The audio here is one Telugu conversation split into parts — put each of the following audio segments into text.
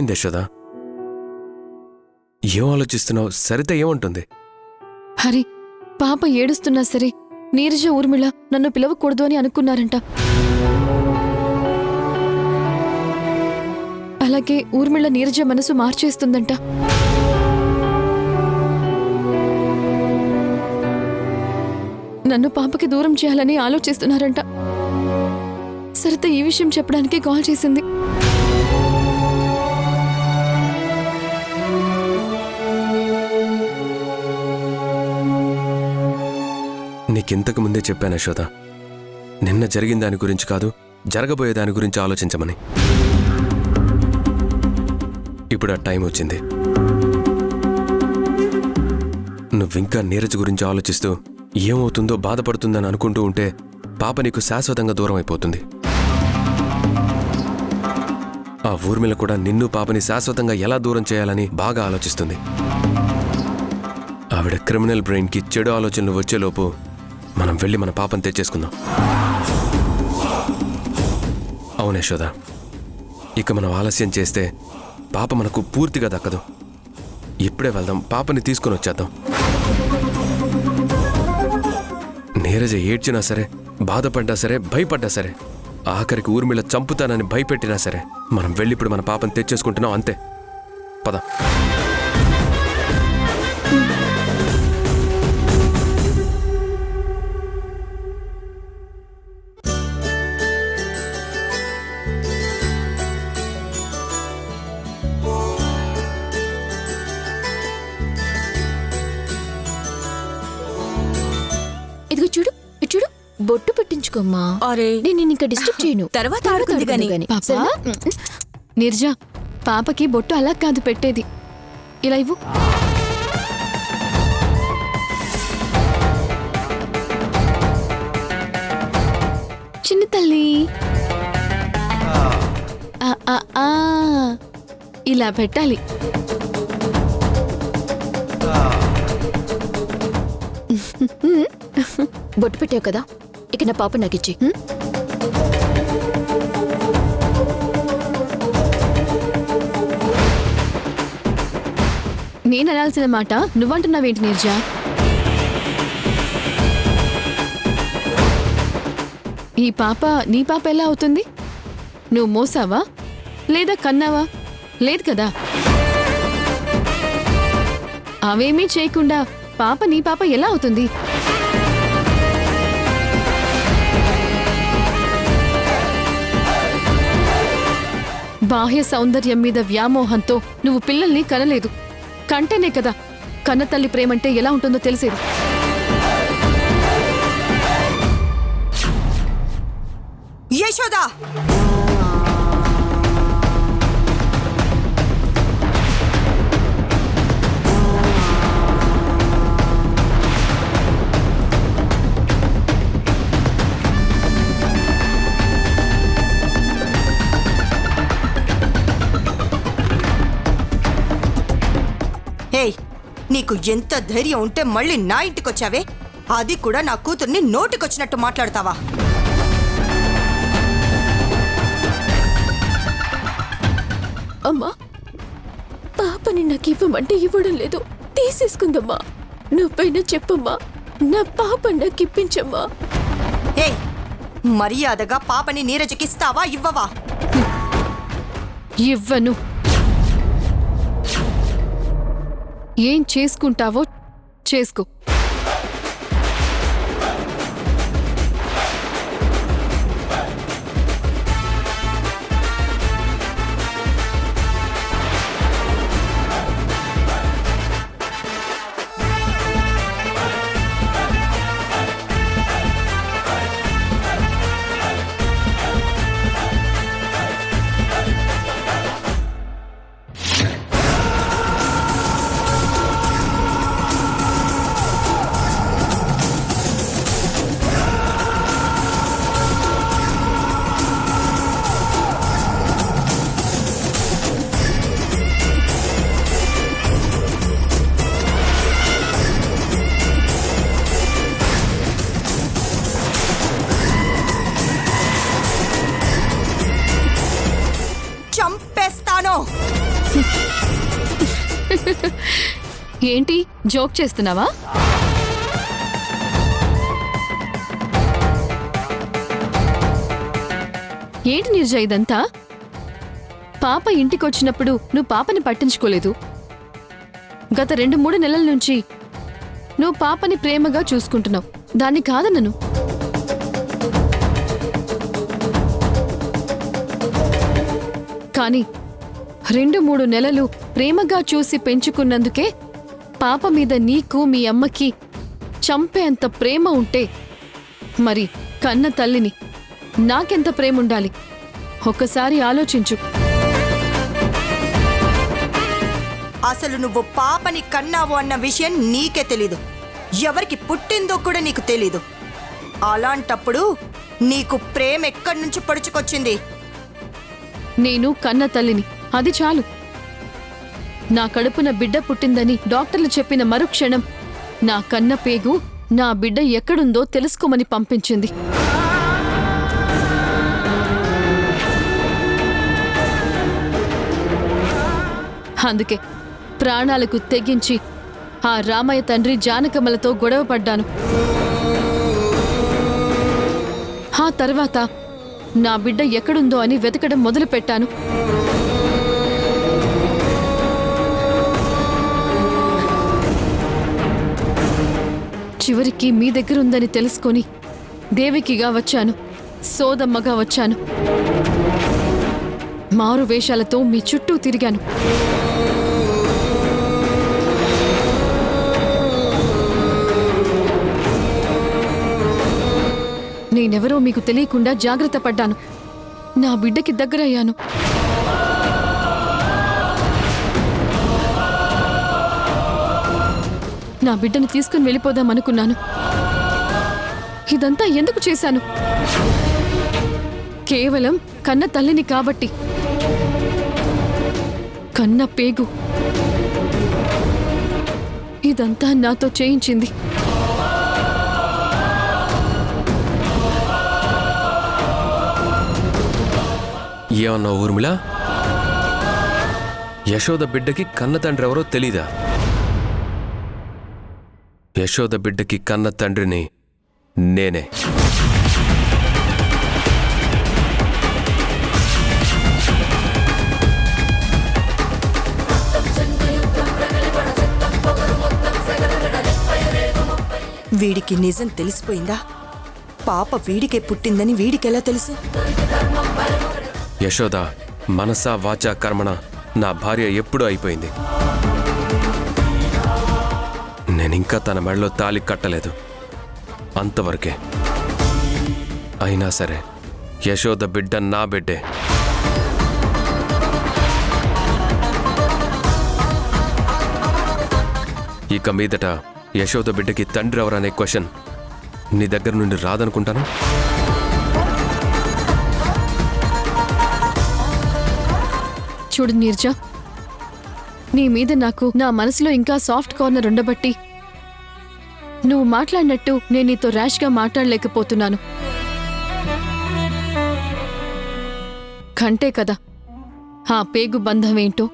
ఏమైంది యశోద? ఏం ఆలోచిస్తున్నావు? సరిత ఏమంటుంది? హరి, పాప ఏడుస్తున్నా సరే నీరజ ఊర్మిళ నన్ను పిలవకూడదు అని అనుకున్నారంట. అలాగే ఊర్మిళ నీరజ మనసు మార్చేస్తుందంట. నన్ను పాపకి దూరం చేయాలని ఆలోచిస్తున్నారంట. సరిత ఈ విషయం చెప్పడానికి కాల్ చేసింది. నీకింతకు ముందే చెప్పాను యశోద, నిన్న జరిగిన దాని గురించి కాదు, జరగబోయే దాని గురించి ఆలోచించమని. ఇప్పుడు ఆ టైం వచ్చింది. నువ్వింకా నీరజ్ గురించి ఆలోచిస్తూ ఏమవుతుందో బాధపడుతుందని అనుకుంటూ ఉంటే పాప నీకు శాశ్వతంగా దూరం అయిపోతుంది. ఆ ఊర్మిళ కూడా నిన్ను పాపని శాశ్వతంగా ఎలా దూరం చేయాలని బాగా ఆలోచిస్తుంది. ఆవిడ క్రిమినల్ బ్రెయిన్కి చెడు ఆలోచనలు వచ్చేలోపు మనం వెళ్ళి మన పాపను తెచ్చేసుకుందాం. అవును యశోద, ఇక మనం ఆలస్యం చేస్తే పాప మనకు పూర్తిగా దక్కదు. ఇప్పుడే వెళ్దాం, పాపని తీసుకుని వచ్చేద్దాం. నీరజ ఏడ్చినా సరే, బాధపడ్డా సరే, భయపడ్డా సరే, ఆఖరికి ఊర్మిళ చంపుతానని భయపెట్టినా సరే మనం వెళ్ళి ఇప్పుడు మన పాపని తెచ్చేసుకుంటున్నాం, అంతే. పద. ఇదిగో చూడు, చూడు, బొట్టు పెట్టించుకోమ్మా. నేను ఇంకా డిస్టర్బ్ చేయను. తర్వాత ఆడుకుంది గాని. పాపా, నీరజ, పాపకి బొట్టు అలా కాదు పెట్టేది, ఇలా ఇవ్వు. చిన్న తల్లి, ఇలా పెట్టాలి. బొట్టు పెట్టావు కదా, ఇక నా పాప నాకిచ్చి. నేను అనాల్సిన మాట నువ్వంటున్నావేంటి నీరజ? ఈ పాప నీ పాప ఎలా అవుతుంది? నువ్వు మోసావా లేదా కన్నావా? లేదు కదా. అవేమీ చేయకుండా పాప నీ పాప ఎలా అవుతుంది? బాహ్య సౌందర్యం మీద వ్యామోహంతో నువ్వు పిల్లల్ని కనలేదు. కంటేనే కదా కన్నతల్లి ప్రేమంటే ఎలా ఉంటుందో తెలిసేది. యశోదా, నీకు ఎంత ధైర్యం ఉంటే మళ్ళీ నా ఇంటికొచ్చావే? అది కూడా నా కూతుర్ని నోటికొచ్చినట్టు మాట్లాడతావా? అమ్మా, పాపని నాకు ఇవ్వమంటే ఇవ్వడం లేదు, తీసేసుకుందమ్మా. నువ్వైనా చెప్పమ్మా, నా పాప నాకు ఇప్పించమ్మా. మర్యాదగా పాపని నీరజకిస్తావా ఇవ్వవా? ఇవ్వను. ఏం చేసుకుంటావో చేసుకో. ఏంటి జోక్ చేస్తున్నావా? ఏంటి నీరజ ఇదంతా? పాప ఇంటికొచ్చినప్పుడు నువ్వు పాపని పట్టించుకోలేదు. గత 2-3 నెలల నుంచి నువ్వు పాపని ప్రేమగా చూసుకుంటున్నావు. దాన్ని కాదనను. కానీ 2-3 నెలలు ప్రేమగా చూసి పెంచుకున్నందుకే పాప మీద నీకు మీ అమ్మకి చంపేంత ప్రేమ ఉంటే మరి కన్న తల్లిని నాకెంత ప్రేమ ఉండాలి? ఒక్కసారి ఆలోచించు. అసలు నువ్వు పాపని కన్నావు అన్న విషయం నీకే తెలీదు. ఎవరికి పుట్టిందో కూడా నీకు తెలీదు. అలాంటప్పుడు నీకు ప్రేమ ఎక్కడి నుంచి పొడుచుకొచ్చింది? నేను కన్న తల్లిని, అది చాలు. నా కడుపున బిడ్డ పుట్టిందని డాక్టర్లు చెప్పిన మరుక్షణం నా కన్న పేగు నా బిడ్డ ఎక్కడుందో తెలుసుకోమని పంపించింది. అందుకే ప్రాణాలకు తెగించి ఆ రామయ్య తండ్రి జానకమ్మలతో గొడవ పడ్డాను. ఆ తర్వాత నా బిడ్డ ఎక్కడుందో అని వెతకడం మొదలుపెట్టాను. చివరికి మీ దగ్గరుందని తెలుసుకొని దేవికిగా వచ్చాను, సోదమ్మగా వచ్చాను. మారు వేషాలతో మీ చుట్టూ తిరిగాను. నేనెవరో మీకు తెలియకుండా జాగ్రత్త పడ్డాను. నా బిడ్డకి దగ్గరయ్యాను. నా బిడ్డను తీసుకుని వెళ్ళిపోదామనుకున్నాను. ఇదంతా ఎందుకు చేశాను? కేవలం కన్న తల్లిని కాబట్టి. కన్న పేగు ఇదంతా నాతో చేయించింది. ఏమన్నావు ఊర్మిళ? యశోద బిడ్డకి కన్న తండ్రి ఎవరో తెలీదా? యశోద బిడ్డకి కన్న తండ్రిని నేనే. వీడికి నిజం తెలిసిపోయిందా? పాప వీడికే పుట్టిందని వీడికెలా తెలుసు? యశోద మనసా వాచా కర్మణ నా భార్య ఎప్పుడూ అయిపోయింది. నేనింకా తన మెడలో తాళి కట్టలేదు, అంతవరకే. అయినా సరే యశోద బిడ్డ నా బిడ్డే. ఇక మీదట యశోద బిడ్డకి తండ్రి ఎవరనే క్వశ్చన్ నీ దగ్గర నుండి రాదనుకుంటాను. చూడు నీర్జా, నీ మీద నాకు నా మనసులో ఇంకా సాఫ్ట్ కార్నర్ ఉండబట్టి నువ్వు మాట్లాడినట్టు నేను నీతో ర్యాష్గా మాట్లాడలేకపోతున్నాను. కంటే కదా ఆ పేగు బంధమేంటో.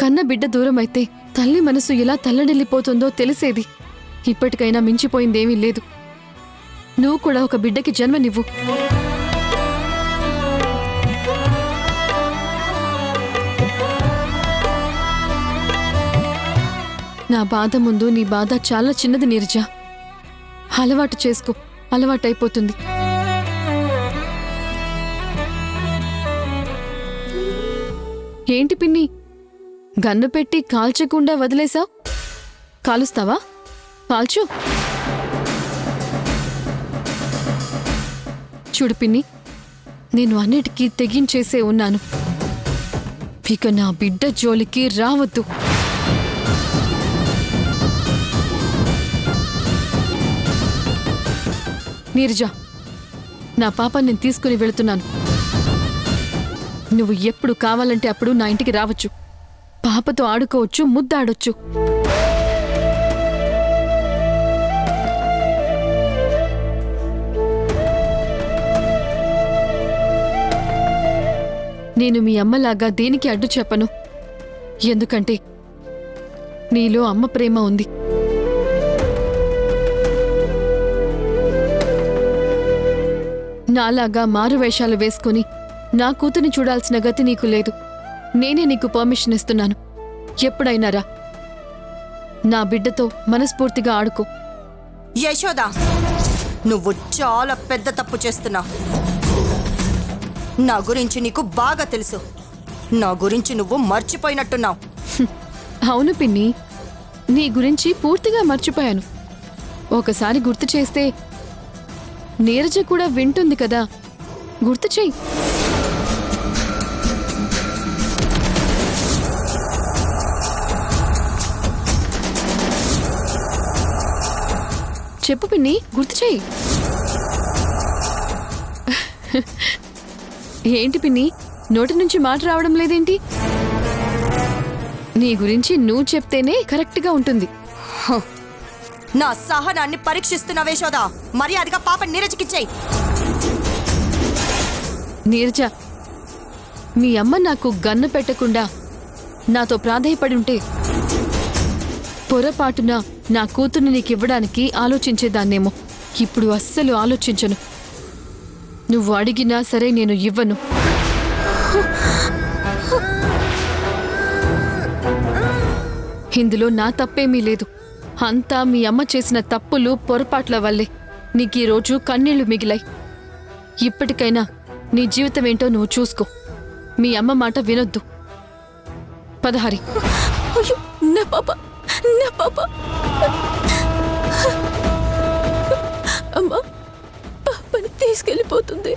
కన్న బిడ్డ దూరమైతే తల్లి మనసు ఎలా తల్లడిల్లిపోతుందో తెలిసేది. ఇప్పటికైనా మించిపోయిందేమీ లేదు. నువ్వు కూడా ఒక బిడ్డకి జన్మనివ్వు. నా బాధ ముందు నీ బాధ చాలా చిన్నది నీరజా. అలవాటు చేసుకో, అలవాటైపోతుంది. ఏంటి పిన్ని, గన్ను పెట్టి కాల్చకుండా వదిలేసావు? కాలుస్తావా? కాల్చు. చూడు పిన్ని, నేను అన్నిటికీ తెగించేసే ఉన్నాను. ఇక నా బిడ్డ జోలికి రావద్దు. నీరజా, నా పాపని నేను తీసుకుని వెళుతున్నాను. నువ్వు ఎప్పుడు కావాలంటే అప్పుడు నా ఇంటికి రావచ్చు. పాపతో ఆడుకోవచ్చు, ముద్దాడొచ్చు. నేను మీ అమ్మలాగా దేనికి అడ్డు చెప్పను. ఎందుకంటే నీలో అమ్మ ప్రేమ ఉంది. నాలాగా మారువేషాలు వేసుకుని నా కూతుర్ని చూడాల్సిన గతి నీకు లేదు. నేనే నీకు పర్మిషన్ ఇస్తున్నాను. ఎప్పుడైనా రా, నా బిడ్డతో మనస్ఫూర్తిగా ఆడుకో. యశోదా, నువ్వు చాలా పెద్ద తప్పు చేస్తున్నావు. నా గురించి నీకు బాగా తెలుసు. నా గురించి నువ్వు మర్చిపోయినట్టున్నావు. అవును పిన్ని, నీ గురించి పూర్తిగా మర్చిపోయాను. ఒకసారి గుర్తు చేస్తే నీరజ కూడా వింటుంది కదా, గుర్తు చెయ్యి. చెప్పు పిన్ని, గుర్తు చెయ్యి. ఏంటి పిన్ని, నోటి నుంచి మాట రావడం లేదేంటి? నీ గురించి నువ్వు చెప్తేనే కరెక్ట్గా ఉంటుంది. నా సహనాన్ని పరీక్షిస్తున్నావు యశోదా. మర్యాదగా పాప నీరజకిచ్చేయి. నీరజ, మీ అమ్మ నాకు గన్ను పెట్టకుండా నాతో ప్రాధేయపడి ఉంటే పొరపాటున నా కూతుర్ని నీకివ్వడానికి ఆలోచించేదాన్నేమో. ఇప్పుడు అస్సలు ఆలోచించను. నువ్వు అడిగినా సరే నేను ఇవ్వను. ఇందులో నా తప్పేమీ లేదు. అంతా మీ అమ్మ చేసిన తప్పులు పొరపాట్ల వల్లే నీకీరోజు కన్నీళ్లు మిగిలాయి. ఇప్పటికైనా నీ జీవితం ఏంటో నువ్వు చూసుకో. మీ అమ్మ మాట వినొద్దు. పదహారి. నా పాప, నా పాప. అమ్మా, పాపని తీసుకెళ్ళిపోతుంది.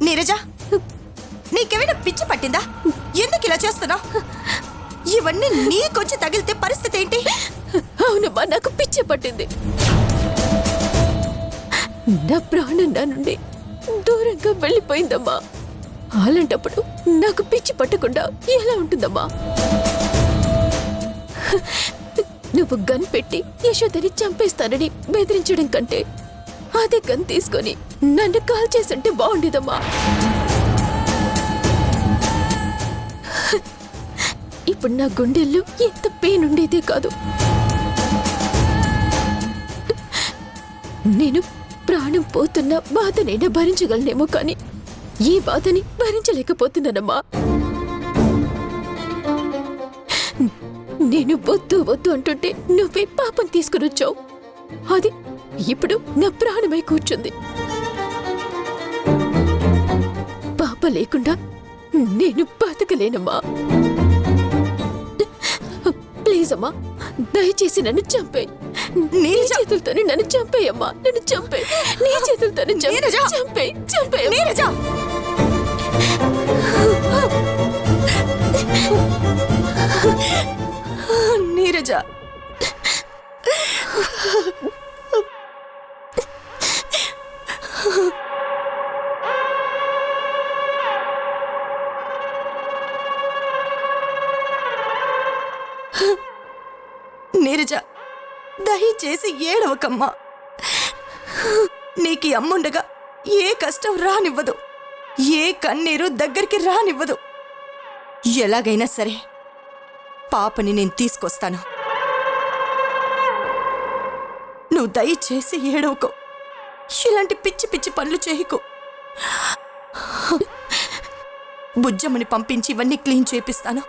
నీరజ, నీకేమైనా పిచ్చి పట్టిందా? ఎందుకు ఇలా చేస్తున్నావు? ఇవన్నీ నీకొచ్చి తగిలితే పరిస్థితి ఏంటి? అవునమ్మా, నాకు పిచ్చి పట్టింది. నా ప్రాణం నా నుండి దూరంగా వెళ్ళిపోయిందమ్మా. అలాంటప్పుడు నాకు పిచ్చి పట్టకుండా ఎలా ఉంటుందమ్మా? నువ్వు గన్ పెట్టి యశోదని చంపేస్తానని బెదిరించడం కంటే అదే గన్ తీసుకొని నన్ను కాల్ చేస్తుంటే బాగుండేదమ్మా. ఇప్పుడు నా గుండెల్లో ఎంత పెయిన్ ఉండేదే కాదు. నేను ప్రాణం పోతున్న బాధనైనా భరించగలనేమో, కానీ ఈ బాధని భరించలేకపోతున్నానమ్మా. నేను వద్దు వద్దు అంటుంటే నువ్వే పాపం తీసుకుని వచ్చావు. అది ఇప్పుడు నా ప్రాణమై కూర్చుంది. పాప లేకుండా నేను బతకలేనమ్మా. ప్లీజ్ అమ్మా, దయచేసి నన్ను చంపేయ్. నీ చేతులతోనే నన్ను చంపేయమ్మా. నన్ను చంపేయ్. నీ చేతులతోనే చంపేయ్. చంపేయ్ నీరజ. నీరజ, నీరజ, దయచేసి ఏడవకమ్మా. నీకు అమ్ముండగా ఏ కష్టం రానివ్వదు, ఏ కన్నీరు దగ్గరికి రానివ్వదు. ఎలాగైనా సరే పాపని నేను తీసుకొస్తాను. నువ్వు దయచేసి ఏడవకో. ఇలాంటి పిచ్చి పిచ్చి పనులు చేయకు. బుజ్జమ్మని పంపించి ఇవన్నీ క్లీన్ చేపిస్తాను.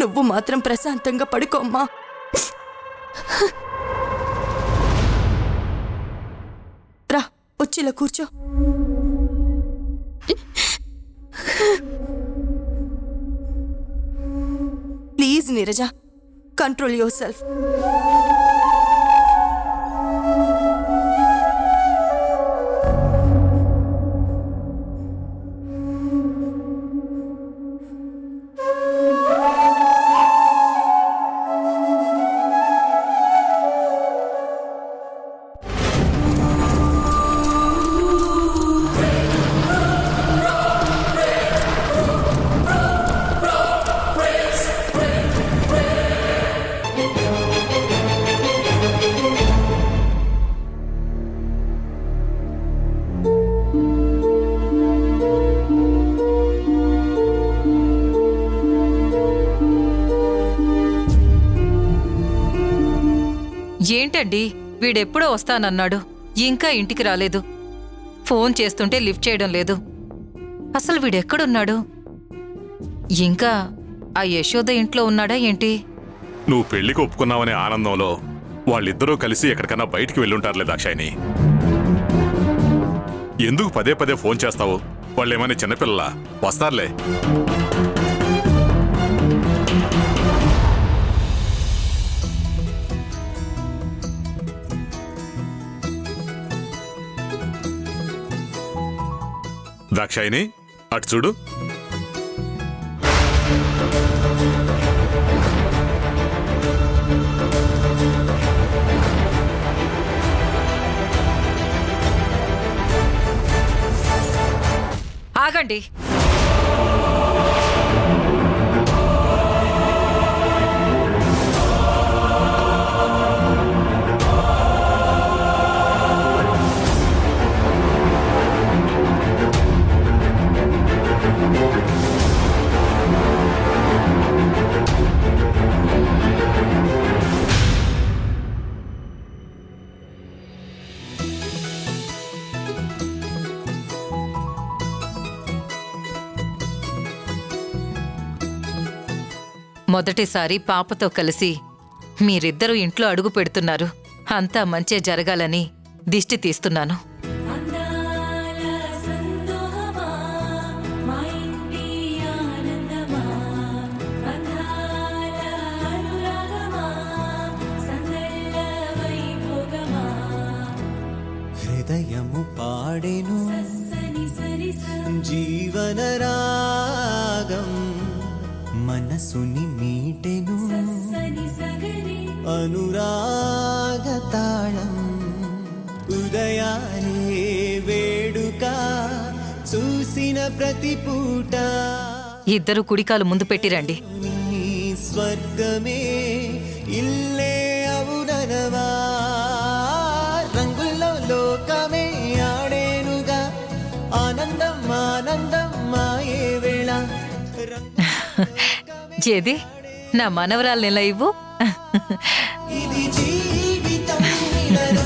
నువ్వు మాత్రం ప్రశాంతంగా పడుకోమ్మా. రా, వచ్చిలా కూర్చో. Please Neeraja, control your self. ఏంటండి వీడెప్పుడో వస్తానన్నాడు, ఇంకా ఇంటికి రాలేదు. ఫోన్ చేస్తుంటే లిఫ్ట్ చేయడం లేదు. అసలు వీడెక్కడున్నాడు? ఇంకా ఆ యశోద ఇంట్లో ఉన్నాడా ఏంటి? నువ్వు పెళ్లికి ఒప్పుకున్నావనే ఆనందంలో వాళ్ళిద్దరూ కలిసి ఎక్కడికన్నా బయటికి వెళ్ళుంటారులే దాక్షాయిని. ఎందుకు పదే పదే ఫోన్ చేస్తావు? వాళ్ళేమైనా చిన్నపిల్లలా? వస్తారులే. దాక్షాయిని, అటు చూడు. ఆగండి. మొదటిసారి పాపతో కలిసి మీరిద్దరూ ఇంట్లో అడుగు పెడుతున్నారు. అంతా మంచే జరగాలని దిష్టి తీస్తున్నాను. హృదయము పాడెను జీవన రాగం, మనసుని మీటెను అనురాగ తాళం. ఉదయానే వేడుక చూసిన ప్రతి పూట ఇద్దరు కుడికాలు ముందు పెట్టిరండి. నీ స్వర్గమే ఇల్లే అవుననవా, రంగుల్లో లోకమే ఆడేనుగా, ఆనందం ఆనందం మాయే వేళ. ఏది నా మనవరాలు నెల ఇవ్వు. ఇది జీవితం ఇలలో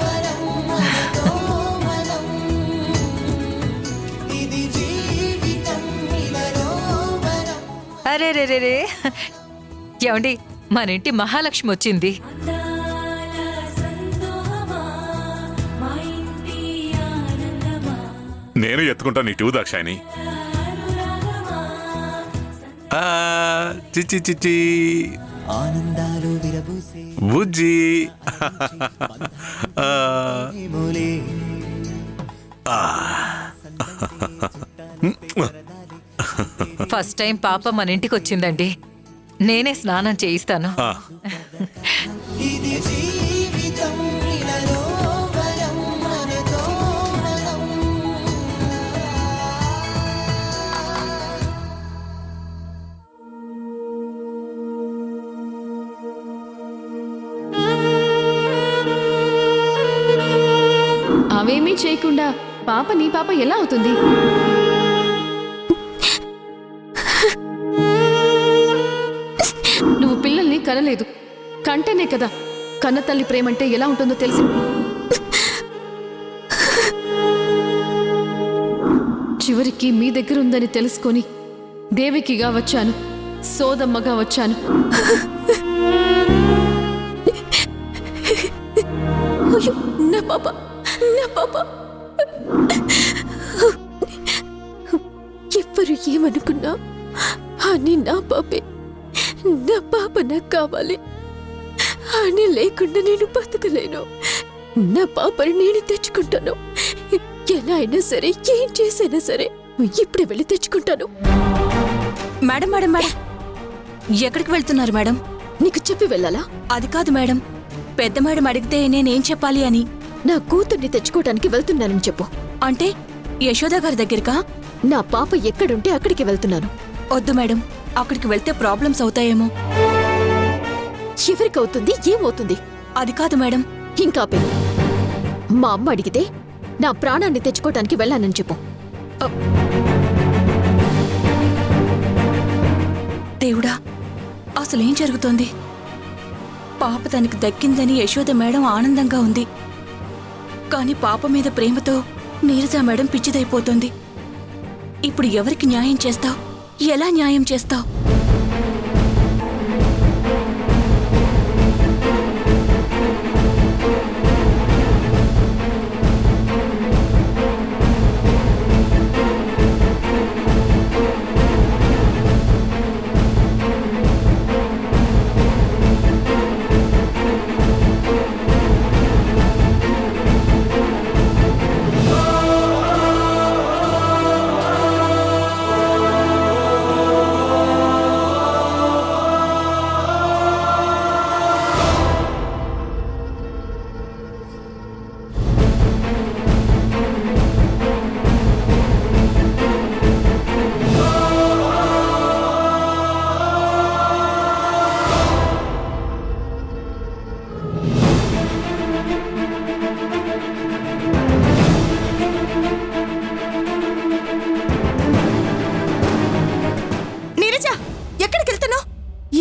వరం మనతో మనం, ఇది జీవితం ఇలలో వరం. అరే రే రే రే, ఏమండి మన ఇంటి మహాలక్ష్మి వచ్చింది. నేను ఎత్తుకుంటాను ఇటు దాక్షాయిని. చిచ్చి చిచ్చి ఆనందాలు విరబూసే బుజ్జి. మూలే ఫస్ట్ టైం పాప మన ఇంటికి వచ్చిందండి. నేనే స్నానం చేయిస్తాను. ఇది జీవితం ఇలలో వరం మనతో మనం. అవేమీ చేయకుండా పాప నీ పాప ఎలా అవుతుంది? నువ్వు పిల్లల్ని కనలేదు, కంటేనే కదా కన్న తల్లి ప్రేమంటే ఎలా ఉంటుందో తెలిసి. చివరికి మీ దగ్గర ఉందని తెలుసుకొని దేవికిగా వచ్చాను, సోదమ్మగా వచ్చాను. అయ్యో, నా పాప, నా పాప. ఎవ్వరు ఏమనుకున్నా అని నా పాపే, నా పాప నాకు కావాలి. అని లేకుండా నేను బతకలేను. నా పాపని నేను తెచ్చుకుంటాను. ఎలా అయినా సరే, ఏం చేసైనా సరే ఇప్పుడే వెళ్ళి తెచ్చుకుంటాను. మేడం మేడం మేడం, ఎక్కడికి వెళ్తున్నారు మేడం? నీకు చెప్పి వెళ్ళాలా? అది కాదు మేడం, పెద్ద మేడం అడిగితే నేనేం చెప్పాలి అని. నా కూతుర్ని తెచ్చుకోవటానికి వెళ్తున్నానని చెప్పు. అంటే యశోద గారి దగ్గరకా? నా పాప ఎక్కడుంటే అక్కడికి వెళ్తున్నాను. వద్దు మేడం, అక్కడికి వెళ్తే ప్రాబ్లమ్స్ అవుతాయేమో. ఎవరికవుతుంది, ఏమవుతుంది? అది కాదు మేడం. ఇంకా ఆపే. మా అమ్మ అడిగితే నా ప్రాణాన్ని తెచ్చుకోవటానికి వెళ్ళానని చెప్పు. దేవుడా, అసలేం జరుగుతోంది? పాప తనకి దక్కిందని యశోద మేడం ఆనందంగా ఉంది. కాని పాప మీద ప్రేమతో నీరజ మేడం పిచ్చిదైపోతుంది. ఇప్పుడు ఎవరికి న్యాయం చేస్తావ్? ఎలా న్యాయం చేస్తావ్?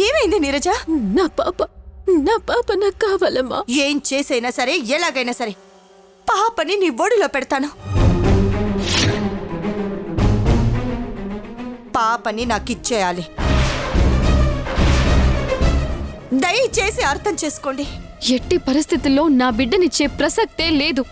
ఏమైంది నీరజ? నా పాప నాకు కావాలమ్మా. ఏం చేసైనా సరే, ఎలాగైనా సరే పాపని నీ ఒడిలో పెడతాను. పాపని నాకిచ్చేయాలి. దయచేసి అర్థం చేసుకోండి. ఎట్టి పరిస్థితుల్లో నా బిడ్డనిచ్చే ప్రసక్తే లేదు.